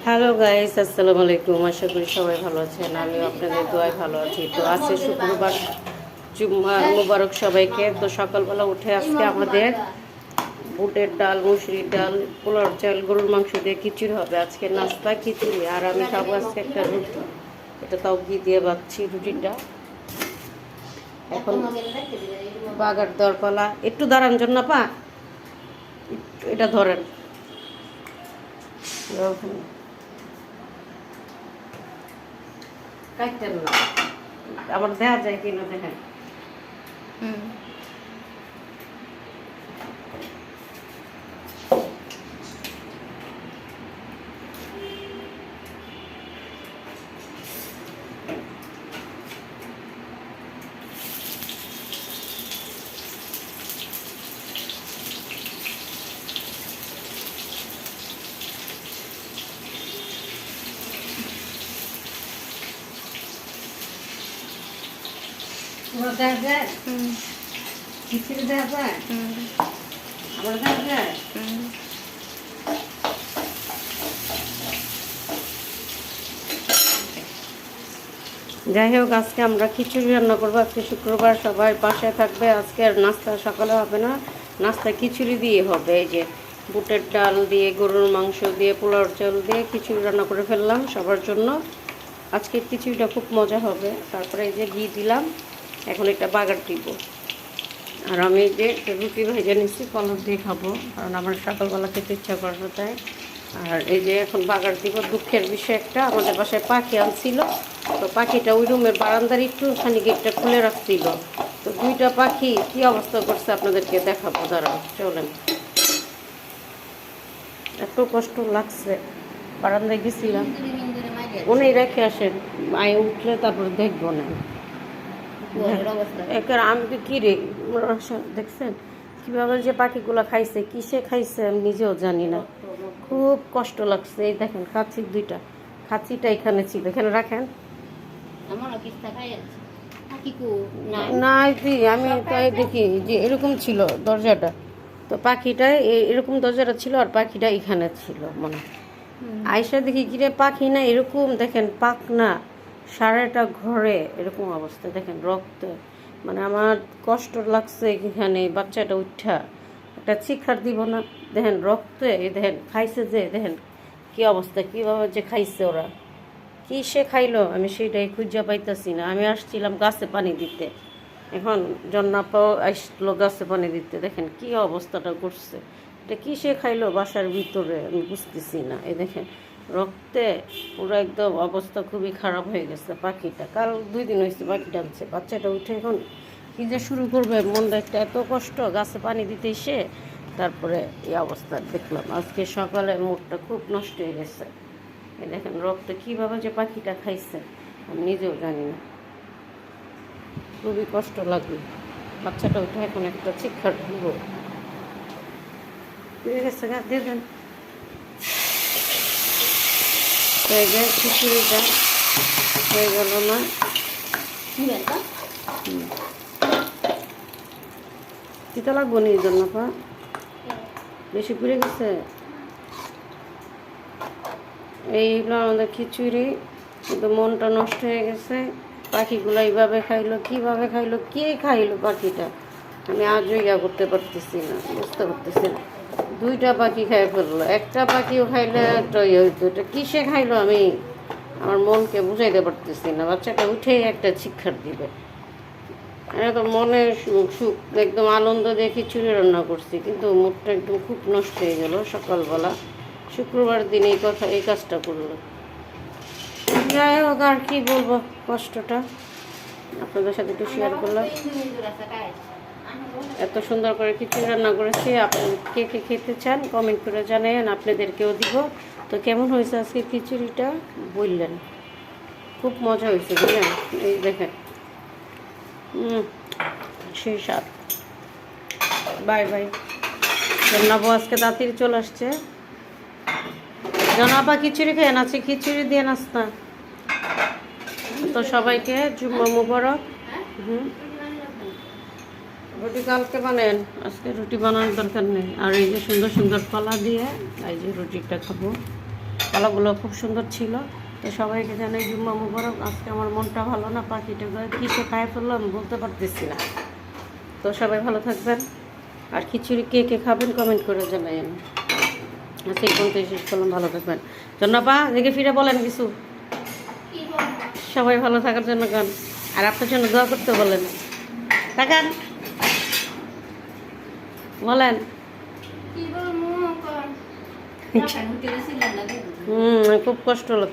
Hello guys, আসসালামু আলাইকুম। আশা করি সবাই ভালো আছেন। আমি আপনাদের দোয়ায় ভালো আছি। তো আজকে শুক্রবার, জুম্মা মুবারক সবাইকে। তো সকালবেলা উঠে আজকে আমাদের বুটের ডাল, মুসুরির ডাল, পোলার চাল, গরুর মাংস দিয়ে খিচুড়ি হবে। আজকে নাস্তা খিচুড়ি, আর আমি খাবো আজকে একটা রুটি। এটা তাও ঘি দিয়ে বাচ্ছি রুটিটা। এখন বাগার দরপালা একটু দাঁড়ান জন্য পা এটা ধরেন। কাটতেন না, আবার দেখা যায় কিনা দেখেন। দেখা যায় খিচুড়ি দেখা যায়, আবার দেখা যায়। যাই হোক, আজকে আমরা খিচুড়ি রান্না করবো। আজকে শুক্রবার, সবাই বাসায় থাকবে। আজকে আর নাস্তা সকালে হবে না, নাস্তা খিচুড়ি দিয়ে হবে। এই যে বুটের ডাল দিয়ে, গরুর মাংস দিয়ে, পোলাওর চাল দিয়ে খিচুড়ি রান্না করে ফেললাম সবার জন্য। আজকে খিচুড়িটা খুব মজা হবে। তারপরে এই যে ঘি দিলাম, এখন একটা বাগার দিব। আর আমি যে রুটি ভেজে নিচ্ছি, কলম দিয়ে খাবো, কারণ আমার সকালবেলা খেতে ইচ্ছা করবে তাই। আর এই যে এখন বাগার দিব। দুঃখের বিষয় একটা, আমাদের বাসায় পাখি আনছিল, তো পাখিটা ওই রুমের বারান্দার একটুখানি গেটটা খুলে রাখছিল। তো দুইটা পাখি কি অবস্থা করছে আপনাদেরকে দেখাবো, দাঁড়াও চলেন। এত কষ্ট লাগছে, বারান্দায় গেছিলাম, উনি রেখে আসেন, আয় উঠলে তারপরে দেখবো না। একের আমি তো কী রে, দেখছেন কীভাবে যে পাখিগুলো খাইছে, কিসে খাইছে আমি নিজেও জানি না। খুব কষ্ট লাগছে। এই দেখেন খাচ্ছির দুইটা, খাচ্ছিটা এখানে ছিল, এখানে রাখেন না। আমি তাই দেখি যে এরকম ছিল দরজাটা, তো পাখিটা এরকম দরজাটা ছিল, আর পাখিটা এখানে ছিল মনে হয়। আয়সা দেখি কিরে পাখি না, এরকম দেখেন পাক না, সারাটা ঘরে এরকম অবস্থা দেখেন, রক্ত। মানে আমার কষ্ট লাগছে এখানে। বাচ্চাটা উঠা একটা চিৎকার দিব না, দেখেন রক্তে, দেখেন খাইছে যে, দেখেন কি অবস্থা, কীভাবে যে খাইছে ওরা, কী সে খাইলো আমি সেইটাই খুঁজে পাইতেছি না। আমি আসছিলাম গাছে পানি দিতে, এখন জন্নাপাও আসলো গাছে পানি দিতে, দেখেন কি অবস্থাটা করছে। এটা কী সে খাইলো বাসার ভিতরে আমি বুঝতেছি না। এই দেখেন রক্তে পুরো একদম অবস্থা খুবই খারাপ হয়ে গেছে। পাখিটা কাল 2 দিন হয়েছে পাখিটা আনছে, বাচ্চাটা উঠে এখন কী যে শুরু করবে, মনটা একটা এত কষ্ট। গাছে পানি দিতে এসে তারপরে এই অবস্থা দেখলাম। আজকে সকালে মুডটা খুব নষ্ট হয়ে গেছে। এই দেখেন রক্ত কীভাবে যে পাখিটা খাইছে আমি নিজেও জানি না, খুবই কষ্ট লাগলো। বাচ্চাটা উঠে এখন একটা চিৎকার দিব, দিয়ে গেছে গা, দিয়ে দেন। হয়ে যায় খিচুড়িটা, হয়ে গেল না? তিতা লাগবো নি জন্য পা, বেশি পুড়ে গেছে। এই হলো আমাদের খিচুড়ি, কিন্তু মনটা নষ্ট হয়ে গেছে। পাখিগুলো এইভাবে খাইলো, কীভাবে খাইলো, কে খাইলো পাখিটা আমি আজও ইয়া করতে পারতেছি না, বুঝতে পারতেছি না। 2টা পাখি খাই ফেললো, একটা পাখিও খাইলে একটা ইয়ে হইতো, এটা কিসে খাইলো আমি আমার মনকে বুঝাইতে পারতেছি না। বাচ্চাটা উঠেই একটা চিৎকার দিবে। তো মনে সুখ, একদম আনন্দ দিয়ে খিচুড়ি রান্না করছি, কিন্তু মুখটা একদম খুব নষ্ট হয়ে গেল সকালবেলা, শুক্রবার দিন এই কাজটা করলো। যাই হোক, আর কি বলবো, কষ্টটা আপনাদের সাথে একটু শেয়ার করলাম। এত সুন্দর করে খিচুড়ি রান্না করেছি, আপনার কে কে খেতে চান কমেন্ট করে জানাবেন, আপনাদেরকেও দিব। তো কেমন হয়েছে আজকে খিচুড়িটা বললেন, খুব মজা হয়েছে বুঝলেন। এই দেখেন সেই স্বাদ। Bye bye. জন্নাবু আজকে তাড়াতাড়ি চলে আসছে। জনাবা খিচুড়ি খেয়ে আছে, খিচুড়ি দিয়ে নাস্তা। তো সবাইকে জুম্মা মুবারক। রুটি কালকে বানান, আজকে রুটি বানানোর দরকার নেই। আর এই যে সুন্দর সুন্দর কলা দিয়ে এই যে রুটিটা খাবো। কলাগুলো খুব সুন্দর ছিল। তো সবাইকে জানাই জুম্মা মুবারক। আজকে আমার মনটা ভালো না, পাখিটা কিসে খায় ফেললাম বলতে পারতেছি না। তো সবাই ভালো থাকবেন, আর খিচুড়ি কে কে খাবেন কমেন্ট করে জানাইন। আজকে এই পর্যন্ত শেষ করলাম, ভালো থাকবেন। জন্নাপা দেখে ফিরে বলেন কিছু, সবাই ভালো থাকার জন্য গান, আর আপনার জন্য দোয়া করতে বলেন। তাকান বলেন। খুব কষ্ট লাগছে।